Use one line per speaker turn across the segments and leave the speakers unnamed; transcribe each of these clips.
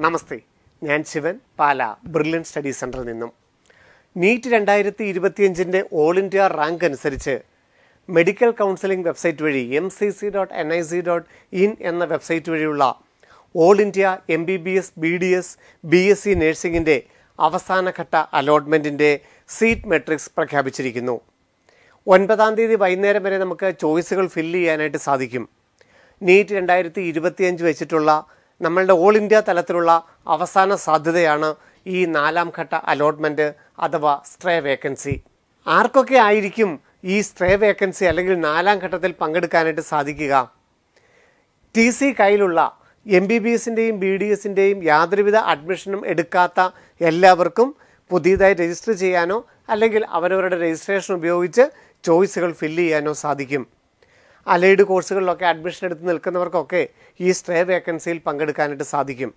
നമസ്തേ, ഞാൻ ശിവൻ, പാല brilliant study സെൻറ്ററിൽ നിന്നും. നീറ്റ് 2025 ഓൾ ഇന്ത്യ റാങ്ക് അനുസരിച്ച് മെഡിക്കൽ കൗൺസിലിംഗ് വെബ്സൈറ്റ് വഴി mcc.nic.in എന്ന വെബ്സൈറ്റ് വഴിയുള്ള all India MBBS, BDS, BSc നഴ്സിംഗിൻ്റെ അവസാനഘട്ട അലോട്ട്മെൻറ്റിൻ്റെ സീറ്റ് മെട്രിക്സ് പ്രഖ്യാപിച്ചിരിക്കുന്നു. 9-ാം തീയതി വൈകുന്നേരം വരെ നമുക്ക് ചോയ്സുകൾ ഫില്ല് ചെയ്യാനായിട്ട് സാധിക്കും. നീറ്റ് 2025 വെച്ചിട്ടുള്ള നമ്മളുടെ ഓൾ ഇന്ത്യ തലത്തിലുള്ള അവസാന സാധ്യതയാണ് ഈ 4-ാം ഘട്ട അലോട്ട്മെൻറ്റ് അഥവാ സ്ട്രേ വേക്കൻസി. ആർക്കൊക്കെ ആയിരിക്കും ഈ സ്ട്രേ വേക്കൻസി അല്ലെങ്കിൽ 4-ാം ഘട്ടത്തിൽ പങ്കെടുക്കാനായിട്ട് സാധിക്കുക? TC കയ്യിലുള്ള MBBSൻ്റെയും BDSൻ്റെയും യാതൊരുവിധ അഡ്മിഷനും എടുക്കാത്ത എല്ലാവർക്കും പുതിയതായി രജിസ്റ്റർ ചെയ്യാനോ അല്ലെങ്കിൽ അവരവരുടെ രജിസ്ട്രേഷൻ ഉപയോഗിച്ച് ചോയ്സുകൾ ഫില്ല് ചെയ്യാനോ സാധിക്കും. അലൈഡ് കോഴ്സുകളിലൊക്കെ അഡ്മിഷൻ എടുത്ത് നിൽക്കുന്നവർക്കൊക്കെ ഈ സ്ട്രേ വേക്കൻസിയിൽ പങ്കെടുക്കാനായിട്ട് സാധിക്കും.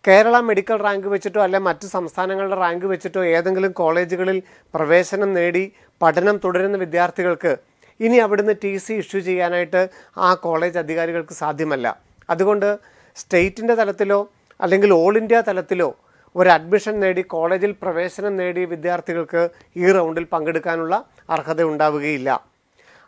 കേരള മെഡിക്കൽ റാങ്ക് വെച്ചിട്ടോ അല്ലെങ്കിൽ മറ്റ് സംസ്ഥാനങ്ങളുടെ റാങ്ക് വെച്ചിട്ടോ ഏതെങ്കിലും കോളേജുകളിൽ പ്രവേശനം നേടി പഠനം തുടരുന്ന വിദ്യാർത്ഥികൾക്ക് ഇനി അവിടുന്ന് TC ഇഷ്യൂ ചെയ്യാനായിട്ട് ആ കോളേജ് അധികാരികൾക്ക് സാധ്യമല്ല. അതുകൊണ്ട് സ്റ്റേറ്റിൻ്റെ തലത്തിലോ അല്ലെങ്കിൽ ഓൾ ഇന്ത്യ തലത്തിലോ ഒരു അഡ്മിഷൻ നേടി കോളേജിൽ പ്രവേശനം നേടിയ വിദ്യാർത്ഥികൾക്ക് ഈ റൗണ്ടിൽ പങ്കെടുക്കാനുള്ള അർഹത ഉണ്ടാവുകയില്ല.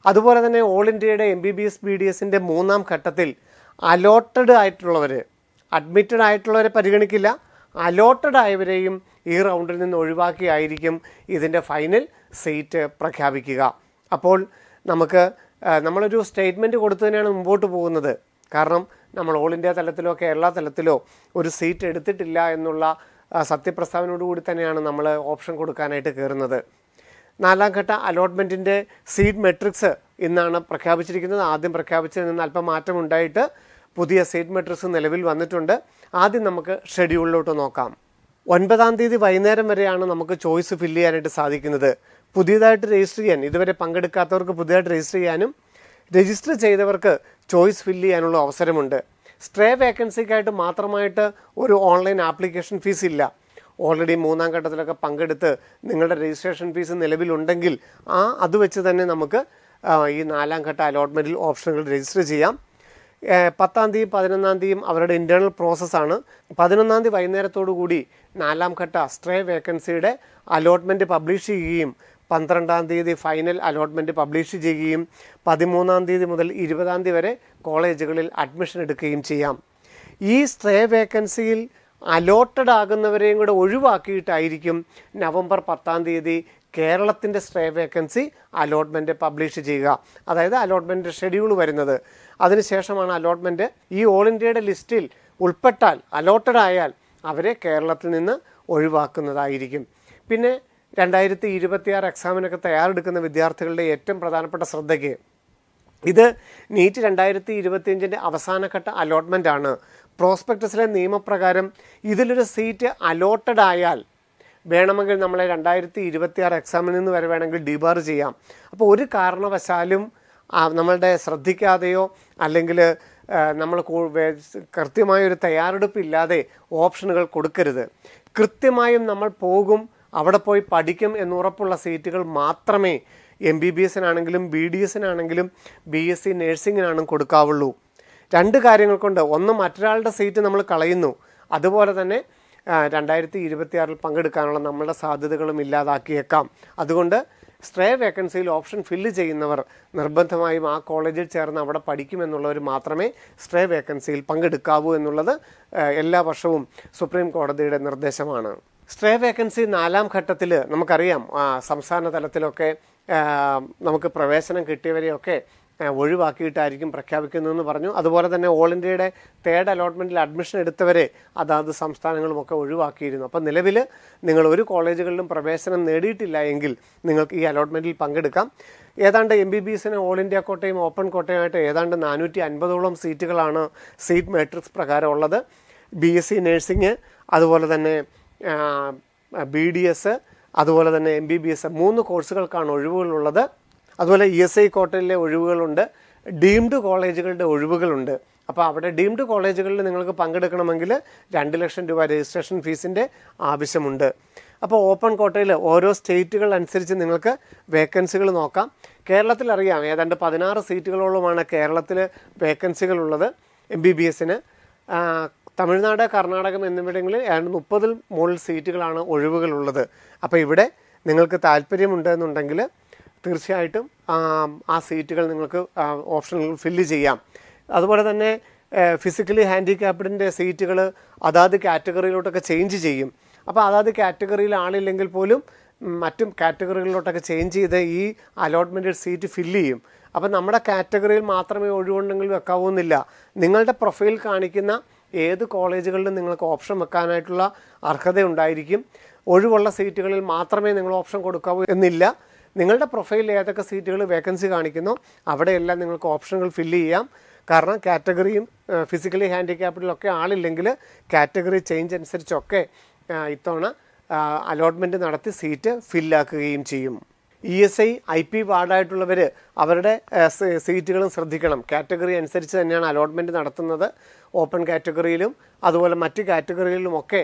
അതുപോലെ തന്നെ ഓൾ ഇന്ത്യയുടെ MBBS, BDSൻ്റെ 3-ാം ഘട്ടത്തിൽ അലോട്ടഡ് ആയിട്ടുള്ളവർ, അഡ്മിറ്റഡ് ആയിട്ടുള്ളവരെ പരിഗണിക്കില്ല, അലോട്ടഡ് ആയവരെയും ഈ റൗണ്ടിൽ നിന്ന് ഒഴിവാക്കിയായിരിക്കും ഇതിൻ്റെ ഫൈനൽ സീറ്റ് പ്രഖ്യാപിക്കുക. അപ്പോൾ നമ്മളൊരു സ്റ്റേറ്റ്മെൻറ്റ് കൊടുത്തതിനാണ് മുമ്പോട്ട് പോകുന്നത്. കാരണം നമ്മൾ ഓൾ ഇന്ത്യ തലത്തിലോ കേരള തലത്തിലോ ഒരു സീറ്റ് എടുത്തിട്ടില്ല എന്നുള്ള സത്യപ്രസ്താവനയോടുകൂടി തന്നെയാണ് നമ്മൾ ഓപ്ഷൻ കൊടുക്കാനായിട്ട് കയറുന്നത്. 4-ാം ഘട്ട അലോട്ട്മെൻറ്റിൻ്റെ സീറ്റ് മെട്രിക്സ് ഇന്നാണ് പ്രഖ്യാപിച്ചിരിക്കുന്നത്. ആദ്യം പ്രഖ്യാപിച്ചതിൽ നിന്ന് അല്പം മാറ്റമുണ്ടായിട്ട് പുതിയ സീറ്റ് മെട്രിക്സ് നിലവിൽ വന്നിട്ടുണ്ട്. ആദ്യം നമുക്ക് ഷെഡ്യൂളിലോട്ട് നോക്കാം. 9-ാം തീയതി വൈകുന്നേരം വരെയാണ് നമുക്ക് ചോയ്സ് ഫില്ല് ചെയ്യാനായിട്ട് സാധിക്കുന്നത്. പുതിയതായിട്ട് രജിസ്റ്റർ ചെയ്യാൻ, ഇതുവരെ പങ്കെടുക്കാത്തവർക്ക് പുതിയതായിട്ട് രജിസ്റ്റർ ചെയ്യാനും രജിസ്റ്റർ ചെയ്തവർക്ക് ചോയ്സ് ഫില്ല് ചെയ്യാനുള്ള അവസരമുണ്ട്. സ്ട്രേ വേക്കൻസിക്കായിട്ട് മാത്രമായിട്ട് ഒരു ഓൺലൈൻ ആപ്ലിക്കേഷൻ ഫീസ് ഇല്ല. ഓൾറെഡി 3-ാം ഘട്ടത്തിലൊക്കെ പങ്കെടുത്ത് നിങ്ങളുടെ രജിസ്ട്രേഷൻ ഫീസ് നിലവിലുണ്ടെങ്കിൽ അത് വെച്ച് തന്നെ നമുക്ക് ഈ 4-ാം ഘട്ട അലോട്ട്മെൻറ്റിൽ ഓപ്ഷനുകൾ രജിസ്റ്റർ ചെയ്യാം. 10-ാം തീയതി 11-ാം തീയതിയും അവരുടെ ഇൻറ്റേർണൽ പ്രോസസ്സാണ്. 11-ാം തീയതി വൈകുന്നേരത്തോടു കൂടി 4-ാം ഘട്ട സ്ട്രേ വേക്കൻസിയുടെ അലോട്ട്മെൻറ്റ് പബ്ലിഷ് ചെയ്യുകയും 12-ാം തീയതി ഫൈനൽ അലോട്ട്മെൻറ്റ് പബ്ലിഷ് ചെയ്യുകയും 13-ാം തീയതി മുതൽ 20-ാം തീയതി വരെ കോളേജുകളിൽ അഡ്മിഷൻ എടുക്കുകയും ചെയ്യാം. ഈ സ്ട്രേ വേക്കൻസിയിൽ അലോട്ടഡ് ആകുന്നവരെയും കൂടെ ഒഴിവാക്കിയിട്ടായിരിക്കും നവംബർ 10-ാം തീയതി കേരളത്തിൻ്റെ സ്ട്രേ വേക്കൻസി അലോട്ട്മെൻറ്റ് പബ്ലിഷ് ചെയ്യുക. അതായത് അലോട്ട്മെൻറ്റ് ഷെഡ്യൂൾ വരുന്നത്. അതിനുശേഷമാണ് അലോട്ട്മെൻറ്റ്. ഈ ഓൾ ഇന്ത്യയുടെ ലിസ്റ്റിൽ ഉൾപ്പെട്ടാൽ, അലോട്ടഡ് ആയാൽ അവരെ കേരളത്തിൽ നിന്ന് ഒഴിവാക്കുന്നതായിരിക്കും. പിന്നെ 2026 എക്സാമിനൊക്കെ തയ്യാറെടുക്കുന്ന വിദ്യാർത്ഥികളുടെ ഏറ്റവും പ്രധാനപ്പെട്ട ശ്രദ്ധയ്ക്ക്, ഇത് നീറ്റ് 2025 അവസാനഘട്ട അലോട്ട്മെൻ്റ് ആണ്. പ്രോസ്പെക്ടസിലെ നിയമപ്രകാരം ഇതിലൊരു സീറ്റ് അലോട്ടഡ് ആയാൽ വേണമെങ്കിൽ നമ്മളെ 2026 എക്സാമിൽ നിന്ന് വരെ വേണമെങ്കിൽ ഡിബാർ ചെയ്യാം. അപ്പോൾ ഒരു കാരണവശാലും നമ്മളുടെ ശ്രദ്ധിക്കാതെയോ അല്ലെങ്കിൽ നമ്മൾ കൃത്യമായൊരു തയ്യാറെടുപ്പില്ലാതെ ഓപ്ഷനുകൾ കൊടുക്കരുത്. കൃത്യമായും നമ്മൾ പോകും, അവിടെ പോയി പഠിക്കും എന്നുറപ്പുള്ള സീറ്റുകൾ മാത്രമേ MBBSനാണെങ്കിലും BDSനാണെങ്കിലും BSc നഴ്സിങ്ങിനാണെങ്കിലും കൊടുക്കാവുള്ളൂ. 2 കാര്യങ്ങൾ കൊണ്ട്. ഒന്ന്, മറ്റൊരാളുടെ സീറ്റ് നമ്മൾ കളയുന്നു. അതുപോലെ തന്നെ 2026 പങ്കെടുക്കാനുള്ള നമ്മളുടെ സാധ്യതകളും ഇല്ലാതാക്കിയേക്കാം. അതുകൊണ്ട് സ്ട്രേ വേക്കൻസിയിൽ ഓപ്ഷൻ ഫില്ല് ചെയ്യുന്നവർ നിർബന്ധമായും ആ കോളേജിൽ ചേർന്ന് അവിടെ പഠിക്കുമെന്നുള്ളവർ മാത്രമേ സ്ട്രേ വേക്കൻസിയിൽ പങ്കെടുക്കാവൂ എന്നുള്ളത് എല്ലാ വർഷവും സുപ്രീം കോടതിയുടെ നിർദ്ദേശമാണ്. സ്ട്രേ വേക്കൻസി 4-ാം ഘട്ടത്തിൽ നമുക്കറിയാം, സംസ്ഥാന തലത്തിലൊക്കെ നമുക്ക് പ്രവേശനം കിട്ടിയവരെയൊക്കെ ഒഴിവാക്കിയിട്ടായിരിക്കും പ്രഖ്യാപിക്കുന്നതെന്ന് പറഞ്ഞു. അതുപോലെ തന്നെ ഓൾ ഇന്ത്യയുടെ 3rd അലോട്ട്മെൻറ്റിൽ അഡ്മിഷൻ എടുത്തവരെ അതാത് സംസ്ഥാനങ്ങളുമൊക്കെ ഒഴിവാക്കിയിരുന്നു. അപ്പോൾ നിലവിൽ നിങ്ങൾ ഒരു കോളേജുകളിലും പ്രവേശനം നേടിയിട്ടില്ല എങ്കിൽ നിങ്ങൾക്ക് ഈ അലോട്ട്മെൻറ്റിൽ പങ്കെടുക്കാം. ഏതാണ്ട് MBBSന് ഓൾ ഇന്ത്യ കോട്ടയും ഓപ്പൺ കോട്ടയുമായിട്ട് ഏതാണ്ട് 450ഓളം സീറ്റുകളാണ് സീറ്റ് മാട്രിക്സ് പ്രകാരം ഉള്ളത്. BSc നഴ്സിംഗ്, അതുപോലെ തന്നെ BDS, അതുപോലെ തന്നെ MBBS 3 കോഴ്സുകൾക്കാണ് ഒഴിവുകളുള്ളത്. അതുപോലെ ESI കോട്ടയിലെ ഒഴിവുകളുണ്ട്, ഡീംഡ് കോളേജുകളുടെ ഒഴിവുകളുണ്ട്. അപ്പോൾ അവിടെ ഡീംഡ് കോളേജുകളിൽ നിങ്ങൾക്ക് പങ്കെടുക്കണമെങ്കിൽ 2 ലക്ഷം രൂപ രജിസ്ട്രേഷൻ ഫീസിൻ്റെ ആവശ്യമുണ്ട്. അപ്പോൾ ഓപ്പൺ കോട്ടയിൽ ഓരോ സ്റ്റേറ്റുകൾ അനുസരിച്ച് നിങ്ങൾക്ക് വേക്കൻസികൾ നോക്കാം. കേരളത്തിൽ അറിയാം, ഏതാണ്ട് 16 സീറ്റുകളോളമാണ് കേരളത്തിൽ വേക്കൻസികളുള്ളത്. MBBSന് തമിഴ്നാട്, കർണാടകം എന്നിവിടങ്ങളിൽ ഏതാണ്ട് 30 മുകളിൽ സീറ്റുകളാണ് ഒഴിവുകളുള്ളത്. അപ്പോൾ ഇവിടെ നിങ്ങൾക്ക് താല്പര്യമുണ്ടെന്നുണ്ടെങ്കിൽ തീർച്ചയായിട്ടും ആ സീറ്റുകൾ നിങ്ങൾക്ക് ഓപ്ഷനുകൾ ഫില്ല് ചെയ്യാം. അതുപോലെ തന്നെ ഫിസിക്കലി ഹാൻഡിക്യാപ്ഡിൻ്റെ സീറ്റുകൾ അതാത് കാറ്റഗറിയിലോട്ടൊക്കെ ചേഞ്ച് ചെയ്യും. അപ്പോൾ അതാത് കാറ്റഗറിയിൽ ആളില്ലെങ്കിൽ പോലും മറ്റു കാറ്റഗറികളിലോട്ടൊക്കെ ചേഞ്ച് ചെയ്ത് ഈ അലോട്ട്മെൻറ്റ് സീറ്റ് ഫില്ല് ചെയ്യും. അപ്പോൾ നമ്മുടെ കാറ്റഗറിയിൽ മാത്രമേ ഒഴിവുണ്ടെങ്കിൽ വെക്കാവുന്നില്ല. നിങ്ങളുടെ പ്രൊഫൈൽ കാണിക്കുന്ന ഏത് കോളേജുകളിലും നിങ്ങൾക്ക് ഓപ്ഷൻ വെക്കാനായിട്ടുള്ള അർഹത ഉണ്ടായിരിക്കും. ഒഴിവുള്ള സീറ്റുകളിൽ മാത്രമേ നിങ്ങൾ ഓപ്ഷൻ കൊടുക്കാവൂ എന്നില്ല. നിങ്ങളുടെ പ്രൊഫൈലിൽ ഏതൊക്കെ സീറ്റുകൾ വേക്കൻസി കാണിക്കുന്നോ അവിടെയെല്ലാം നിങ്ങൾക്ക് ഓപ്ഷനുകൾ ഫില്ല് ചെയ്യാം. കാരണം കാറ്റഗറിയും ഫിസിക്കലി ഹാൻഡിക്യാപ്ഡിലൊക്കെ ആളില്ലെങ്കിൽ കാറ്റഗറി ചേഞ്ച് അനുസരിച്ചൊക്കെ ഇത്തവണ അലോട്ട്മെൻറ്റ് നടത്തി സീറ്റ് ഫില്ലാക്കുകയും ചെയ്യും. ESI IP വാർഡായിട്ടുള്ളവർ അവരുടെ സീറ്റുകളും ശ്രദ്ധിക്കണം. കാറ്റഗറി അനുസരിച്ച് തന്നെയാണ് അലോട്ട്മെൻറ്റ് നടത്തുന്നത്. ഓപ്പൺ കാറ്റഗറിയിലും അതുപോലെ മറ്റ് കാറ്റഗറിയിലുമൊക്കെ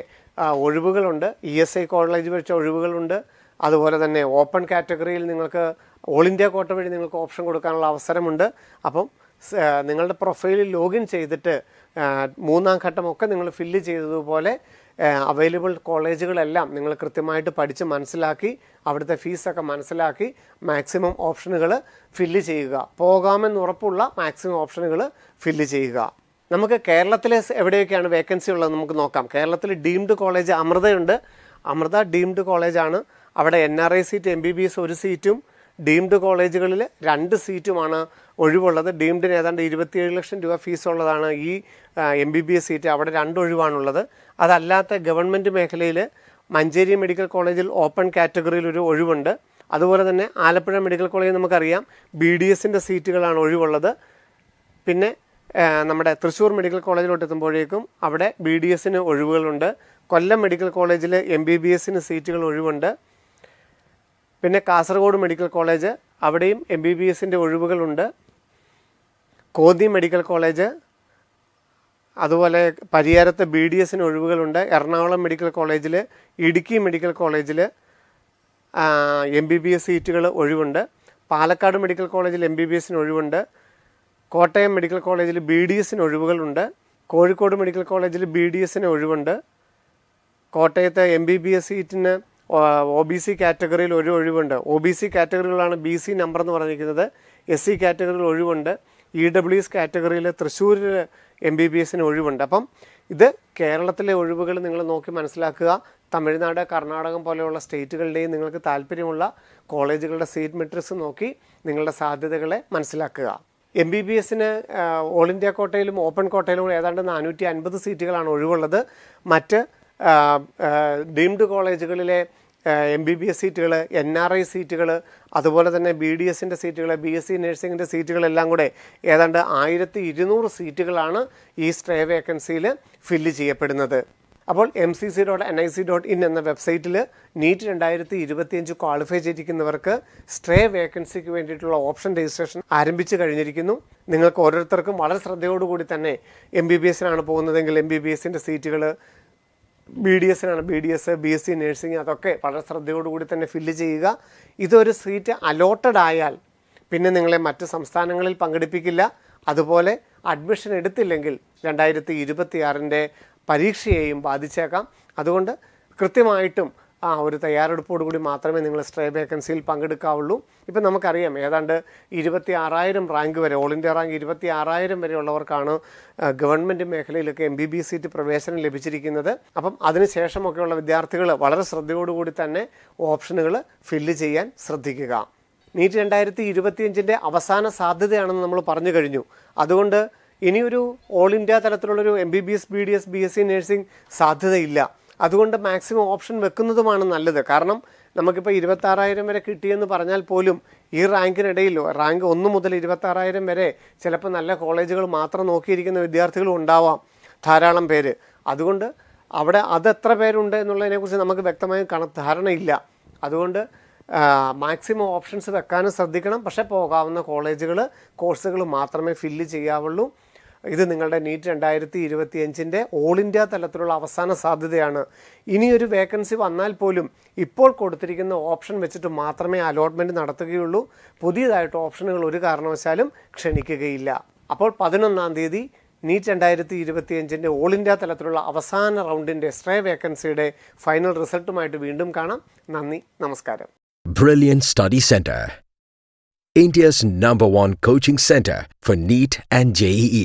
ഒഴിവുകളുണ്ട്. ESI കോളേജ് വെച്ച ഒഴിവുകളുണ്ട്. അതുപോലെ തന്നെ ഓപ്പൺ കാറ്റഗറിയിൽ നിങ്ങൾക്ക് ഓൾ ഇന്ത്യ കോട്ട വഴി നിങ്ങൾക്ക് ഓപ്ഷൻ കൊടുക്കാനുള്ള അവസരമുണ്ട്. അപ്പം നിങ്ങളുടെ പ്രൊഫൈലിൽ ലോഗിൻ ചെയ്തിട്ട് 3ാം ഘട്ടമൊക്കെ നിങ്ങൾ ഫില്ല് ചെയ്തതുപോലെ അവൈലബിൾ കോളേജുകളെല്ലാം നിങ്ങൾ കൃത്യമായിട്ട് പഠിച്ച് മനസ്സിലാക്കി അവിടുത്തെ ഫീസൊക്കെ മനസ്സിലാക്കി മാക്സിമം ഓപ്ഷനുകൾ ഫില്ല് ചെയ്യുക. പോകാമെന്ന് ഉറപ്പുള്ള മാക്സിമം ഓപ്ഷനുകൾ ഫില്ല് ചെയ്യുക. നമുക്ക് കേരളത്തിലെ എവിടെയൊക്കെയാണ് വേക്കൻസി ഉള്ളത് നമുക്ക് നോക്കാം. കേരളത്തിൽ ഡീംഡ് കോളേജ് അമൃതയുണ്ട്. അമൃത ഡീംഡ് കോളേജാണ്. അവിടെ NRI സീറ്റ്, MBBS 1 സീറ്റും, ഡീംഡ് കോളേജുകളിൽ 2 സീറ്റുമാണ് ഒഴിവുള്ളത്. ഡീംഡിന് ഏതാണ്ട് 27 ലക്ഷം രൂപ ഫീസുള്ളതാണ് ഈ MBBS സീറ്റ്. അവിടെ 2 ഒഴിവാണുള്ളത്. അതല്ലാത്ത ഗവൺമെൻറ് മേഖലയിൽ മഞ്ചേരി മെഡിക്കൽ കോളേജിൽ ഓപ്പൺ കാറ്റഗറിയിൽ ഒരു ഒഴിവുണ്ട്. അതുപോലെ തന്നെ ആലപ്പുഴ മെഡിക്കൽ കോളേജിൽ നമുക്കറിയാം BDSൻ്റെ സീറ്റുകളാണ് ഒഴിവുള്ളത്. പിന്നെ നമ്മുടെ തൃശ്ശൂർ മെഡിക്കൽ കോളേജിലോട്ട് എത്തുമ്പോഴേക്കും അവിടെ BDSന് ഒഴിവുകളുണ്ട്. കൊല്ലം മെഡിക്കൽ കോളേജിൽ MBBSന് സീറ്റുകൾ ഒഴിവുണ്ട്. പിന്നെ കാസർഗോഡ് മെഡിക്കൽ കോളേജ് അവിടെയും MBBSൻ്റെ ഒഴിവുകളുണ്ട്. കോന്നി മെഡിക്കൽ കോളേജ്, അതുപോലെ പരിയാരത്ത് BDSന് ഒഴിവുകളുണ്ട്. എറണാകുളം മെഡിക്കൽ കോളേജിൽ, ഇടുക്കി മെഡിക്കൽ കോളേജിൽ MBBS സീറ്റുകൾ ഒഴിവുണ്ട്. പാലക്കാട് മെഡിക്കൽ കോളേജിൽ MBBSന് ഒഴിവുണ്ട്. കോട്ടയം മെഡിക്കൽ കോളേജിൽ BDSന് ഒഴിവുകളുണ്ട്. കോഴിക്കോട് മെഡിക്കൽ കോളേജിൽ BDSന് ഒഴിവുണ്ട്. കോട്ടയത്തെ MBBS സീറ്റിന് OBC കാറ്റഗറിയിൽ ഒരു ഒഴിവുണ്ട്. OBC കാറ്റഗറികളാണ് BC നമ്പർ എന്ന് പറഞ്ഞിരിക്കുന്നത്. SC കാറ്റഗറിയിൽ ഒഴിവുണ്ട്. EWS കാറ്റഗറിയിൽ തൃശ്ശൂരിൽ MBBSന് ഒഴിവുണ്ട്. അപ്പം ഇത് കേരളത്തിലെ ഒഴിവുകൾ നിങ്ങൾ നോക്കി മനസ്സിലാക്കുക. തമിഴ്നാട്, കർണാടകം പോലെയുള്ള സ്റ്റേറ്റുകളുടെയും നിങ്ങൾക്ക് താല്പര്യമുള്ള കോളേജുകളുടെ സീറ്റ് മെട്രിക്സ് നോക്കി നിങ്ങളുടെ സാധ്യതകളെ മനസ്സിലാക്കുക. MBBSന് ഓൾ ഇന്ത്യ കോട്ടയിലും ഓപ്പൺ കോട്ടയിലും ഏതാണ്ട് 450 സീറ്റുകളാണ് ഒഴിവുള്ളത്. മറ്റ് ഡീംഡ് കോളേജുകളിലെ MBBS സീറ്റുകൾ, NRI സീറ്റുകൾ, അതുപോലെ തന്നെ BDSൻ്റെ സീറ്റുകൾ, BSc നഴ്സിംഗിൻ്റെ സീറ്റുകളെല്ലാം കൂടെ ഏതാണ്ട് 1200 സീറ്റുകളാണ് ഈ സ്ട്രേ വേക്കൻസിയിൽ ഫില്ല് ചെയ്യപ്പെടുന്നത്. അപ്പോൾ mcc.nic.in എന്ന വെബ്സൈറ്റിൽ നീറ്റ് 2025 ക്വാളിഫൈ ചെയ്തിരിക്കുന്നവർക്ക് സ്ട്രേ വേക്കൻസിക്ക് വേണ്ടിയിട്ടുള്ള ഓപ്ഷൻ രജിസ്ട്രേഷൻ ആരംഭിച്ചു കഴിഞ്ഞിരിക്കുന്നു. നിങ്ങൾക്ക് ഓരോരുത്തർക്കും വളരെ ശ്രദ്ധയോടുകൂടി തന്നെ MBBSനാണ് പോകുന്നതെങ്കിൽ MBBSൻ്റെ സീറ്റുകൾ, BDSനാണ് BDS, BSc നഴ്സിംഗ് അതൊക്കെ വളരെ ശ്രദ്ധയോടുകൂടി തന്നെ ഫില്ല് ചെയ്യുക. ഇതൊരു സീറ്റ് അലോട്ടഡ് ആയാൽ പിന്നെ നിങ്ങളെ മറ്റ് സംസ്ഥാനങ്ങളിൽ പങ്കെടുപ്പിക്കില്ല. അതുപോലെ അഡ്മിഷൻ എടുത്തില്ലെങ്കിൽ 2026 പരീക്ഷയെയും ബാധിച്ചേക്കാം. അതുകൊണ്ട് കൃത്യമായിട്ടും ഒരു തയ്യാറെടുപ്പോടുകൂടി മാത്രമേ നിങ്ങൾ സ്ട്രേ വേക്കൻസിയിൽ പങ്കെടുക്കാവുള്ളൂ. ഇപ്പം നമുക്കറിയാം ഏതാണ്ട് 26,000 റാങ്ക് വരെ, ഓൾ ഇന്ത്യ റാങ്ക് 26,000 വരെ ഉള്ളവർക്കാണ് ഗവൺമെൻറ് മേഖലയിലൊക്കെ MBBS സീറ്റ് പ്രവേശനം ലഭിച്ചിരിക്കുന്നത്. അപ്പം അതിനുശേഷമൊക്കെയുള്ള വിദ്യാർത്ഥികൾ വളരെ ശ്രദ്ധയോടുകൂടി തന്നെ ഓപ്ഷനുകൾ ഫില്ല് ചെയ്യാൻ ശ്രദ്ധിക്കുക. നീറ്റ് 2025 അവസാന സാധ്യതയാണെന്ന് നമ്മൾ പറഞ്ഞു കഴിഞ്ഞു. അതുകൊണ്ട് ഇനിയൊരു ഓൾ ഇന്ത്യ തലത്തിലുള്ളൊരു MBBS, BDS, BSc നഴ്സിംഗ് സാധ്യതയില്ല. അതുകൊണ്ട് മാക്സിമം ഓപ്ഷൻ വെക്കുന്നതുമാണ് നല്ലത്. കാരണം നമുക്കിപ്പോൾ 26,000 വരെ കിട്ടിയെന്ന് പറഞ്ഞാൽ പോലും ഈ റാങ്കിനിടയിൽ റാങ്ക് 1 മുതൽ 26,000 വരെ ചിലപ്പോൾ നല്ല കോളേജുകൾ മാത്രം നോക്കിയിരിക്കുന്ന വിദ്യാർത്ഥികളും ഉണ്ടാവാം, ധാരാളം പേര്. അതുകൊണ്ട് അവിടെ അതെത്ര പേരുണ്ട് എന്നുള്ളതിനെക്കുറിച്ച് നമുക്ക് വ്യക്തമായ ധാരണയില്ല. അതുകൊണ്ട് മാക്സിമം ഓപ്ഷൻസ് വെക്കാനും ശ്രദ്ധിക്കണം. പക്ഷേ പോകാവുന്ന കോഴ്സുകൾ മാത്രമേ ഫില്ല് ചെയ്യാവുള്ളൂ. ഇത് നിങ്ങളുടെ നീറ്റ് 2025 ഓൾ ഇന്ത്യ തലത്തിലുള്ള അവസാന സാധ്യതയാണ്. ഇനിയൊരു വേക്കൻസി വന്നാൽ പോലും ഇപ്പോൾ കൊടുത്തിരിക്കുന്ന ഓപ്ഷൻ വെച്ചിട്ട് മാത്രമേ അലോട്ട്മെൻറ്റ് നടത്തുകയുള്ളൂ. പുതിയതായിട്ട് ഓപ്ഷനുകൾ ഒരു കാരണവശാലും ക്ഷണിക്കുകയില്ല. അപ്പോൾ 11-ാം തീയതി നീറ്റ് 2025 ഓൾ ഇന്ത്യ തലത്തിലുള്ള അവസാന റൗണ്ടിൻ്റെ സ്ട്രേ വേക്കൻസിയുടെ ഫൈനൽ റിസൾട്ടുമായിട്ട് വീണ്ടും കാണാം. നന്ദി, നമസ്കാരം.
Brilliant Study Center, India's #1 coaching center for NEET and JEE.